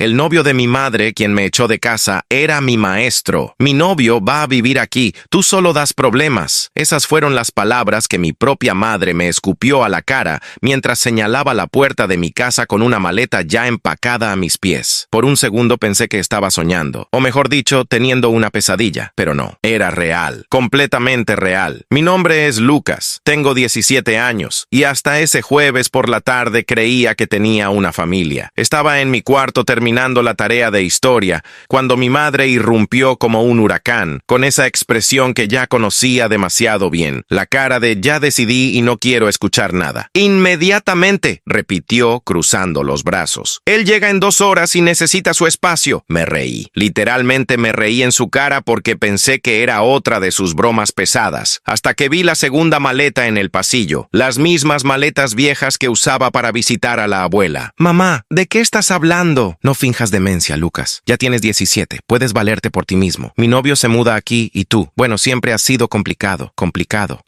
El novio de mi madre, quien me echó de casa, era mi maestro. Mi novio va a vivir aquí, tú solo das problemas. Esas fueron las palabras que mi propia madre me escupió a la cara mientras señalaba la puerta de mi casa con una maleta ya empacada a mis pies. Por un segundo pensé que estaba soñando, o mejor dicho, teniendo una pesadilla, pero no, era real, completamente real. Mi nombre es Lucas, tengo 17 años, y hasta ese jueves por la tarde creía que tenía una familia. Estaba en mi cuarto terminando la tarea de historia, cuando mi madre irrumpió como un huracán, con esa expresión que ya conocía demasiado bien, la cara de ya decidí y no quiero escuchar nada. Inmediatamente, repitió cruzando los brazos. Él llega en 2 horas y necesita su espacio. Me reí. Literalmente me reí en su cara porque pensé que era otra de sus bromas pesadas, hasta que vi la segunda maleta en el pasillo, las mismas maletas viejas que usaba para visitar a la abuela. Mamá, ¿de qué estás hablando? No finjas demencia, Lucas. Ya tienes 17, puedes valerte por ti mismo. Mi novio se muda aquí y tú. Bueno, siempre has sido complicado.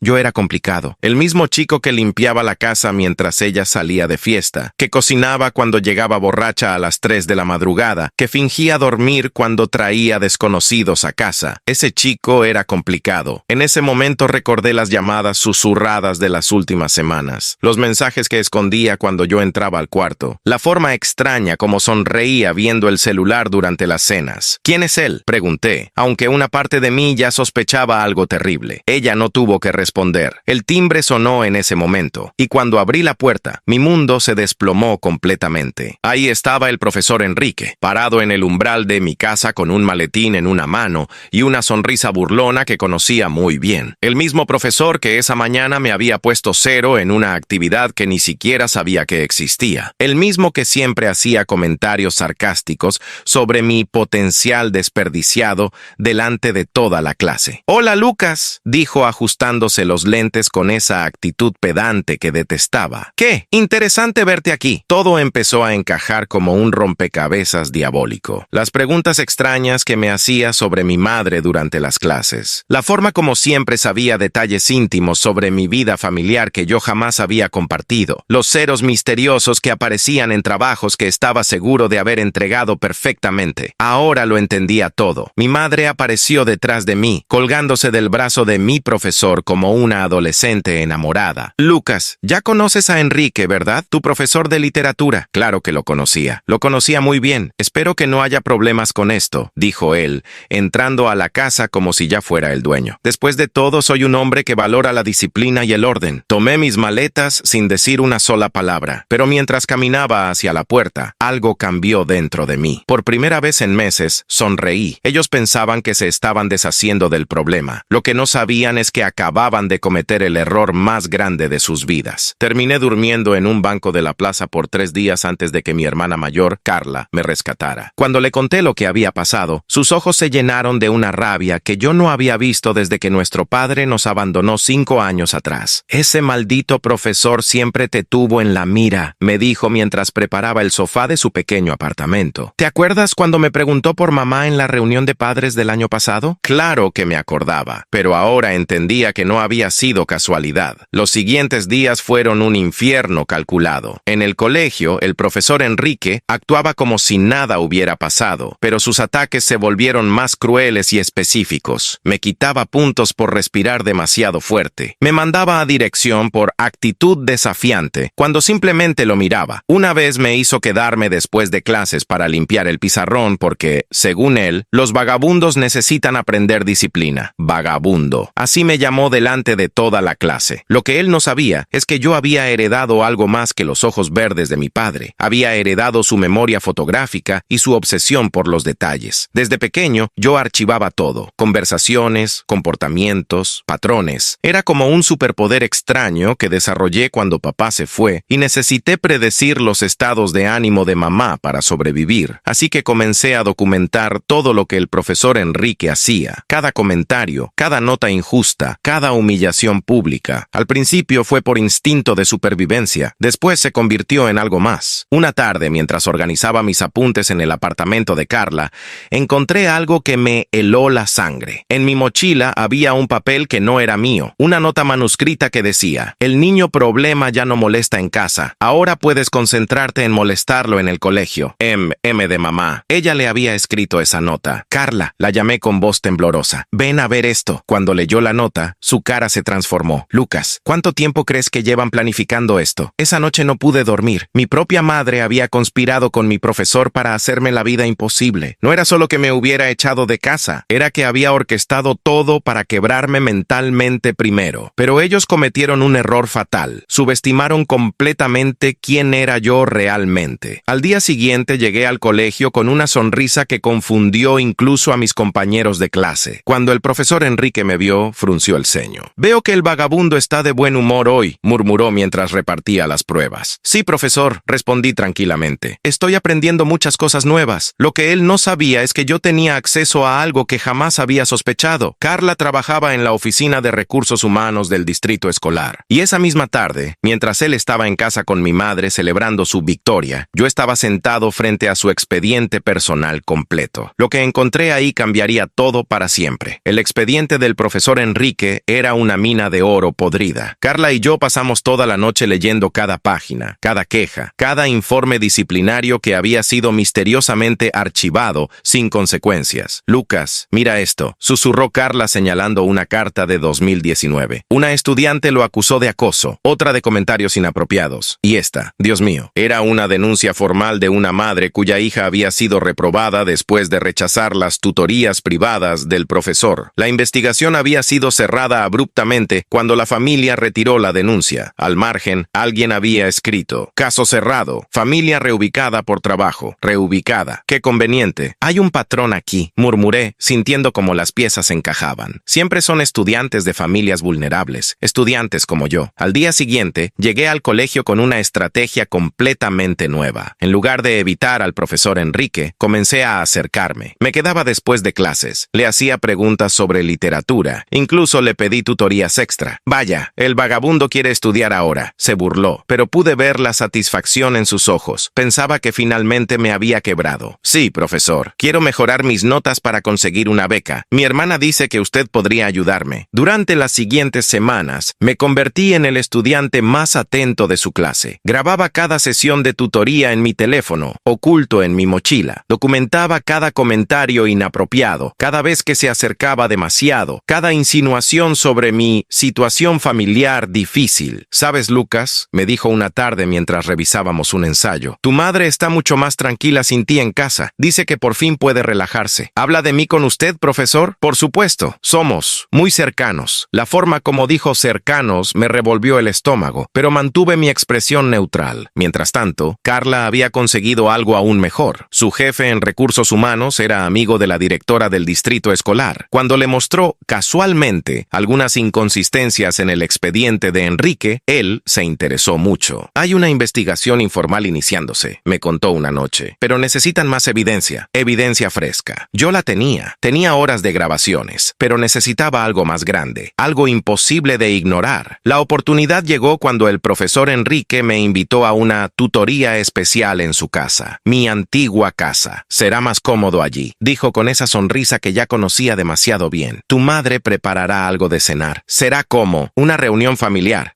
Yo era complicado. El mismo chico que limpiaba la casa mientras ella salía de fiesta, que cocinaba cuando llegaba borracha a las 3 de la madrugada, que fingía dormir cuando traía desconocidos a casa. Ese chico era complicado. En ese momento recordé las llamadas susurradas de las últimas semanas, los mensajes que escondía cuando yo entraba al cuarto, la forma extraña como sonreía viendo el celular durante las cenas. ¿Quién es él?, pregunté, aunque una parte de mí ya sospechaba algo terrible. Ella no tuvo que responder. El timbre sonó en ese momento, y cuando abrí la puerta, mi mundo se desplomó completamente. Ahí estaba el profesor Enrique, parado en el umbral de mi casa con un maletín en una mano y una sonrisa burlona que conocía muy bien. El mismo profesor que esa mañana me había puesto 0 en una actividad que ni siquiera sabía que existía. El mismo que siempre hacía comentarios sarcásticos sobre mi potencial desperdiciado delante de toda la clase. «Hola, Lucas», dijo ajustándose los lentes con esa actitud pedante que detestaba. «¿Qué? Interesante verte aquí». Todo empezó a encajar como un rompecabezas diabólico. Las preguntas extrañas que me hacía sobre mi madre durante las clases. La forma como siempre sabía detalles íntimos sobre mi vida familiar que yo jamás había compartido. Los ceros misteriosos que aparecían en trabajos que estaba seguro de haber entregado perfectamente. Ahora lo entendía todo. Mi madre apareció detrás de mí, colgándose del brazo de mi profesor como una adolescente enamorada. «Lucas, ya conoces a Enrique, ¿verdad? Tu profesor de literatura». Claro que lo conocía. Lo conocía muy bien. «Espero que no haya problemas con esto», dijo él, entrando a la casa como si ya fuera el dueño. «Después de todo, soy un hombre que valora la disciplina y el orden». Tomé mis maletas sin decir una sola palabra, pero mientras caminaba hacia la puerta, algo cambió dentro de mí. Por primera vez en meses, sonreí. Ellos pensaban que se estaban deshaciendo del problema. Lo que no sabían es que acababan de cometer el error más grande de sus vidas. Terminé durmiendo en un banco de la plaza por 3 días antes de que mi hermana mayor, Carla, me rescatara. Cuando le conté lo que había pasado, sus ojos se llenaron de una rabia que yo no había visto desde que nuestro padre nos abandonó 5 años atrás. «Ese maldito profesor siempre te tuvo en la mira», me dijo mientras preparaba el sofá de su pequeño apartamento. «¿Te acuerdas cuando me preguntó por mamá en la reunión de padres del año pasado?» Claro que me acordaba, pero ahora entendía que no había sido casualidad. Los siguientes días fueron un infierno calculado. En el colegio, el profesor Enrique actuaba como si nada hubiera pasado, pero sus ataques se volvieron más crueles y específicos. Me quitaba puntos por respirar demasiado fuerte. Me mandaba a dirección por actitud desafiante, cuando simplemente lo miraba. Una vez me hizo quedarme después de clases para limpiar el pizarrón porque, según él, los vagabundos necesitan aprender disciplina. Vagabundo. Así me llamó delante de toda la clase. Lo que él no sabía es que yo había heredado algo más que los ojos verdes de mi padre. Había heredado su memoria fotográfica y su obsesión por los detalles. Desde pequeño, yo archivaba todo. Conversaciones, comportamientos, patrones. Era como un superpoder extraño que desarrollé cuando papá se fue y necesité predecir los estados de ánimo de mamá para sobrevivir. Así que comencé a documentar todo lo que el profesor Enrique hacía. Cada comentario, cada nota injusta, cada humillación pública. Al principio fue por instinto de supervivencia. Después se convirtió en algo más. Una tarde, mientras organizaba mis apuntes en el apartamento de Carla, encontré algo que me heló la sangre. En mi mochila había un papel que no era mío. Una nota manuscrita que decía: «El niño problema ya no molesta en casa. Ahora puedes concentrarte en molestarlo en el colegio». M de mamá. Ella le había escrito esa nota. Carla, la llamé con voz temblorosa. Ven a ver esto. Cuando leyó la nota, su cara se transformó. Lucas, ¿cuánto tiempo crees que llevan planificando esto? Esa noche no pude dormir. Mi propia madre había conspirado con mi profesor para hacerme la vida imposible. No era solo que me hubiera echado de casa, era que había orquestado todo para quebrarme mentalmente primero. Pero ellos cometieron un error fatal. Subestimaron completamente quién era yo realmente. Al día siguiente llegué al colegio con una sonrisa que confundió incluso a mis compañeros de clase. Cuando el profesor Enrique me vio, frunció el ceño. Veo que el vagabundo está de buen humor hoy, murmuró mientras repartía las pruebas. Sí, profesor, respondí tranquilamente. Estoy aprendiendo muchas cosas nuevas. Lo que él no sabía es que yo tenía acceso a algo que jamás había sospechado. Carla trabajaba en la oficina de recursos humanos del distrito escolar. Y esa misma tarde, mientras él estaba en casa con mi madre celebrando su victoria, yo estaba sentado frente a su expediente personal completo. Lo que encontré ahí cambiaría todo para siempre. El expediente del profesor Enrique era una mina de oro podrida. Carla y yo pasamos toda la noche leyendo cada página, cada queja, cada informe disciplinario que había sido misteriosamente archivado sin consecuencias. Lucas, mira esto, susurró Carla señalando una carta de 2019. Una estudiante lo acusó de acoso, otra de comentarios inapropiados. Y esta, Dios mío, era una denuncia formal de una madre cuya hija había sido reprobada después de rechazar las tutorías privadas del profesor. La investigación había sido cerrada abruptamente cuando la familia retiró la denuncia. Al margen, alguien había escrito: caso cerrado, familia reubicada por trabajo. Reubicada. Qué conveniente. Hay un patrón aquí, murmuré, sintiendo como las piezas encajaban. Siempre son estudiantes de familias vulnerables, estudiantes como yo. Al día siguiente, llegué al colegio con una estrategia completamente nueva. En lugar de evitar al profesor Enrique, comencé a acercarme. Me quedaba después de clases. Le hacía preguntas sobre literatura. Incluso le pedí tutorías extra. Vaya, el vagabundo quiere estudiar ahora. Se burló, pero pude ver la satisfacción en sus ojos. Pensaba que finalmente me había quebrado. Sí, profesor. Quiero mejorar mis notas para conseguir una beca. Mi hermana dice que usted podría ayudarme. Durante las siguientes semanas, me convertí en el estudiante más atento de su clase. Grababa cada sesión de tutoría en mi teléfono, oculto en mi mochila. Documentaba cada comentario inapropiado, cada vez que se acercaba demasiado, cada insinuación sobre mi situación familiar difícil. ¿Sabes, Lucas?, me dijo una tarde mientras revisábamos un ensayo. Tu madre está mucho más tranquila sin ti en casa. Dice que por fin puede relajarse. ¿Habla de mí con usted, profesor? Por supuesto. Somos muy cercanos. La forma como dijo cercanos me revolvió el estómago, pero mantuve mi expresión neutral. Mientras tanto, Carla había conseguido algo aún mejor. Su jefe en recursos humanos era amigo de la directora del distrito escolar. Cuando le mostró, casualmente, algunas inconsistencias en el expediente de Enrique, él se interesó mucho. Hay una investigación informal iniciándose, me contó una noche, pero necesitan más evidencia, evidencia fresca. Yo la tenía. Tenía horas de grabaciones, pero necesitaba algo más grande, algo imposible de ignorar. La oportunidad llegó cuando el profesor Enrique me invitó a una tutoría especial en su casa, mi antigua casa. Será más cómodo allí, dijo con esa sonrisa que ya conocía demasiado bien. Tu madre preparará algo de cenar. Será como una reunión familiar,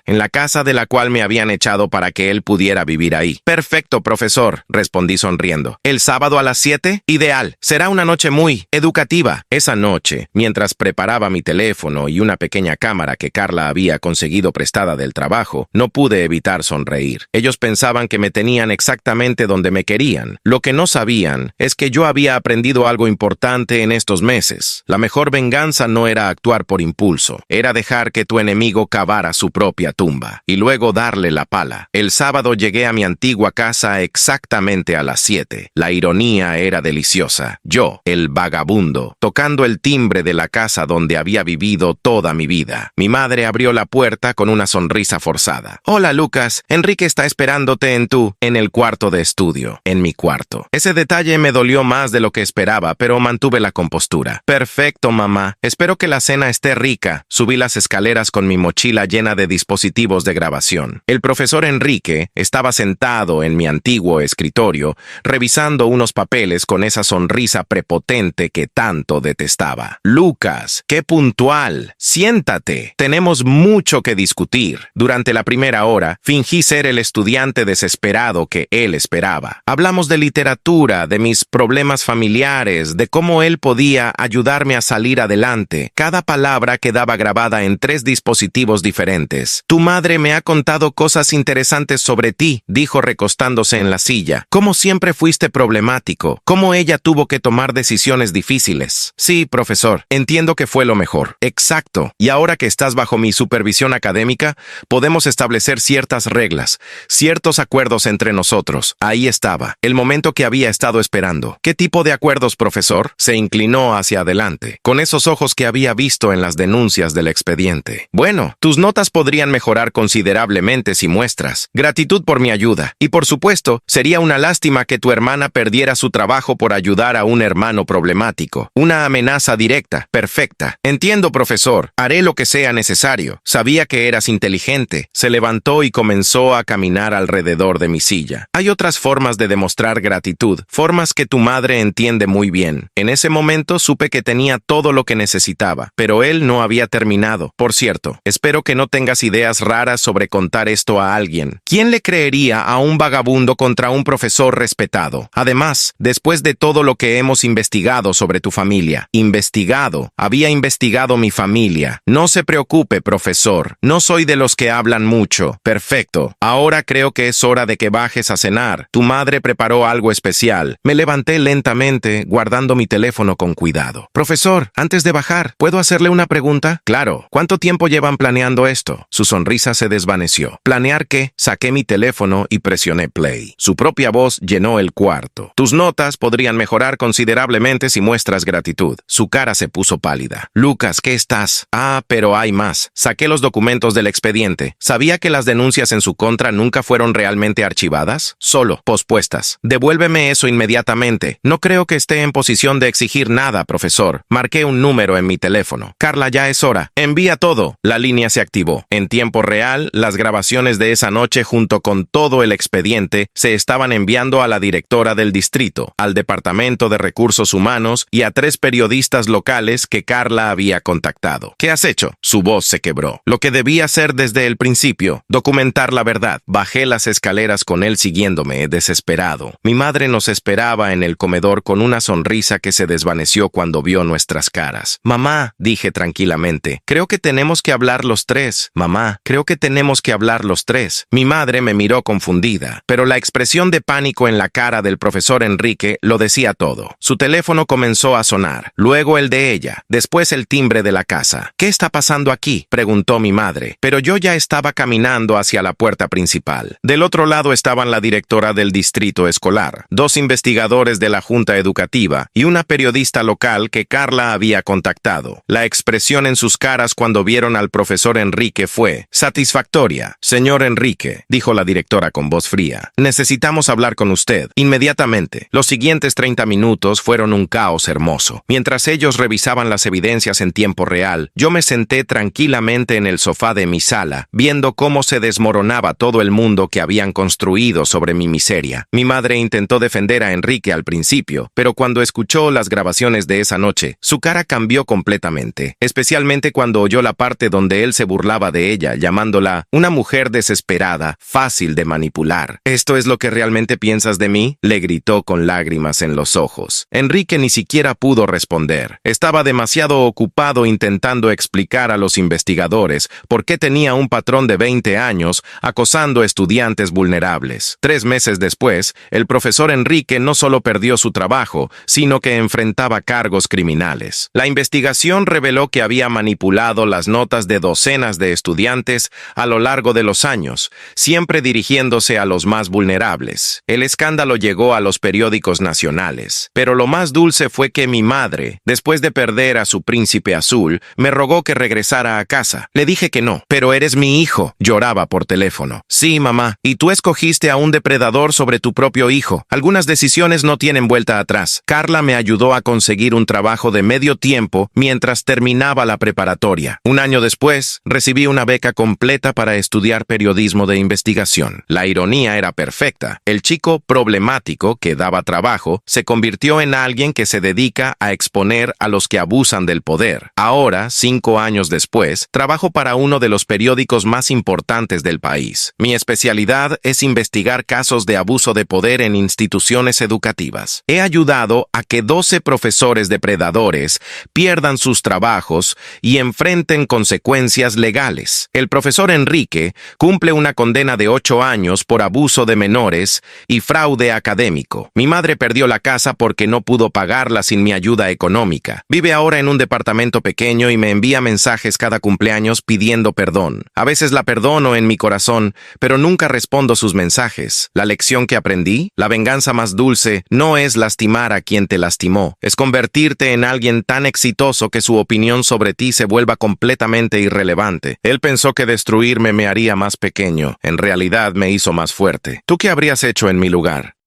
en la casa de la cual me habían echado para que él pudiera vivir ahí. Perfecto, profesor, respondí sonriendo. ¿El sábado a las 7? Ideal. Será una noche muy educativa. Esa noche, mientras preparaba mi teléfono y una pequeña cámara que Carla había conseguido prestada del trabajo, no pude evitar sonreír. Ellos pensaban que me tenían exactamente donde me querían. Lo que no sabían es que yo había aprendido algo importante en estos meses. La mejor venganza no era actuar por impulso, era dejar que tu enemigo cavara su propia tumba y luego darle la pala. El sábado llegué a mi antigua casa exactamente a las 7. La ironía era deliciosa. Yo, el vagabundo, tocando el timbre de la casa donde había vivido toda mi vida. Mi madre abrió la puerta con una sonrisa forzada. Hola, Lucas. Enrique está esperándote en el cuarto de estudio. En mi cuarto. Ese detalle me dolió más de lo que esperaba, pero mantuve la compostura. Perfecto, mamá. Espero que la cena esté rica. Subí las escaleras con mi mochila llena de dispositivos de grabación. El profesor Enrique estaba sentado en mi antiguo escritorio, revisando unos papeles con esa sonrisa prepotente que tanto detestaba. Lucas, qué puntual. Siéntate. Tenemos mucho que discutir. Durante la primera hora, fingí ser el estudiante desesperado relajado que él esperaba. Hablamos de literatura, de mis problemas familiares, de cómo él podía ayudarme a salir adelante. Cada palabra quedaba grabada en 3 dispositivos diferentes. Tu madre me ha contado cosas interesantes sobre ti, dijo recostándose en la silla. Cómo siempre fuiste problemático, cómo ella tuvo que tomar decisiones difíciles. Sí, profesor, entiendo que fue lo mejor. Exacto. Y ahora que estás bajo mi supervisión académica, podemos establecer ciertas reglas, ciertos acuerdos entre nosotros. Ahí estaba, el momento que había estado esperando. ¿Qué tipo de acuerdos, profesor? Se inclinó hacia adelante, con esos ojos que había visto en las denuncias del expediente. Bueno, tus notas podrían mejorar considerablemente si muestras gratitud por mi ayuda. Y por supuesto, sería una lástima que tu hermana perdiera su trabajo por ayudar a un hermano problemático. Una amenaza directa, perfecta. Entiendo, profesor. Haré lo que sea necesario. Sabía que eras inteligente. Se levantó y comenzó a caminar alrededor de mi silla. Hay otras formas de demostrar gratitud, formas que tu madre entiende muy bien. En ese momento supe que tenía todo lo que necesitaba, pero él no había terminado. Por cierto, espero que no tengas ideas raras sobre contar esto a alguien. ¿Quién le creería a un vagabundo contra un profesor respetado? Además, después de todo lo que hemos investigado sobre tu familia, había investigado mi familia. No se preocupe, profesor. No soy de los que hablan mucho. Perfecto. Ahora creo que es hora de que bajes a cenar. Tu madre preparó algo especial. Me levanté lentamente, guardando mi teléfono con cuidado. Profesor, antes de bajar, ¿puedo hacerle una pregunta? Claro. ¿Cuánto tiempo llevan planeando esto? Su sonrisa se desvaneció. ¿Planear qué? Saqué mi teléfono y presioné play. Su propia voz llenó el cuarto. Tus notas podrían mejorar considerablemente si muestras gratitud. Su cara se puso pálida. Lucas, ¿qué estás? Ah, pero hay más. Saqué los documentos del expediente. ¿Sabía que las denuncias en su contra nunca fueron realmente archivadas? Solo pospuestas. Devuélveme eso inmediatamente. No creo que esté en posición de exigir nada, profesor. Marqué un número en mi teléfono. Carla, ya es hora. Envía todo. La línea se activó. En tiempo real, las grabaciones de esa noche junto con todo el expediente se estaban enviando a la directora del distrito, al Departamento de Recursos Humanos y a 3 periodistas locales que Carla había contactado. ¿Qué has hecho? Su voz se quebró. Lo que debía hacer desde el principio, documentar la verdad. Bajé las escaleras con él siguiéndome, desesperado. Mi madre nos esperaba en el comedor con una sonrisa que se desvaneció cuando vio nuestras caras. Mamá, dije tranquilamente, creo que tenemos que hablar los 3. Mamá, creo que tenemos que hablar los 3. Mi madre me miró confundida, pero la expresión de pánico en la cara del profesor Enrique lo decía todo. Su teléfono comenzó a sonar, luego el de ella, después el timbre de la casa. ¿Qué está pasando aquí?, preguntó mi madre, pero yo ya estaba caminando hacia la puerta principal. Del otro lado estaban la directora del distrito escolar, 2 investigadores de la junta educativa y una periodista local que Carla había contactado. La expresión en sus caras cuando vieron al profesor Enrique fue satisfactoria. Señor Enrique, dijo la directora con voz fría, necesitamos hablar con usted inmediatamente. Los siguientes 30 minutos fueron un caos hermoso. Mientras ellos revisaban las evidencias en tiempo real, yo me senté tranquilamente en el sofá de mi sala, viendo cómo se desmoronaba todo el mundo que habían construido sobre mi miseria. Mi madre intentó defender a Enrique al principio, pero cuando escuchó las grabaciones de esa noche, su cara cambió completamente, especialmente cuando oyó la parte donde él se burlaba de ella, llamándola una mujer desesperada, fácil de manipular. ¿Esto es lo que realmente piensas de mí?, le gritó con lágrimas en los ojos. Enrique ni siquiera pudo responder. Estaba demasiado ocupado intentando explicar a los investigadores por qué tenía un patrón de 20 años acosando estudiantes vulnerables. 3 meses después, el profesor Enrique no solo perdió su trabajo, sino que enfrentaba cargos criminales. La investigación reveló que había manipulado las notas de docenas de estudiantes a lo largo de los años, siempre dirigiéndose a los más vulnerables. El escándalo llegó a los periódicos nacionales, pero lo más dulce fue que mi madre, después de perder a su príncipe azul, me rogó que regresara a casa. Le dije que no. Pero eres mi hijo, lloraba por teléfono. Sí, mamá, y tú escogiste a un depredador sobre tu propio hijo. Algunas decisiones no tienen vuelta atrás. Carla me ayudó a conseguir un trabajo de medio tiempo mientras terminaba la preparatoria. Un año después, recibí una beca completa para estudiar periodismo de investigación. La ironía era perfecta. El chico problemático que daba trabajo se convirtió en alguien que se dedica a exponer a los que abusan del poder. Ahora, 5 años después, trabajo para uno de los periódicos más importantes del país. Mi especialidad es investigar investigar casos de abuso de poder en instituciones educativas. He ayudado a que 12 profesores depredadores pierdan sus trabajos y enfrenten consecuencias legales. El profesor Enrique cumple una condena de 8 años por abuso de menores y fraude académico. Mi madre perdió la casa porque no pudo pagarla sin mi ayuda económica. Vive ahora en un departamento pequeño y me envía mensajes cada cumpleaños pidiendo perdón. A veces la perdono en mi corazón, pero nunca respondo sus mensajes. La lección que aprendí: la venganza más dulce no es lastimar a quien te lastimó, es convertirte en alguien tan exitoso que su opinión sobre ti se vuelva completamente irrelevante. Él pensó que destruirme me haría más pequeño. En realidad me hizo más fuerte. ¿Tú qué habrías hecho en mi lugar?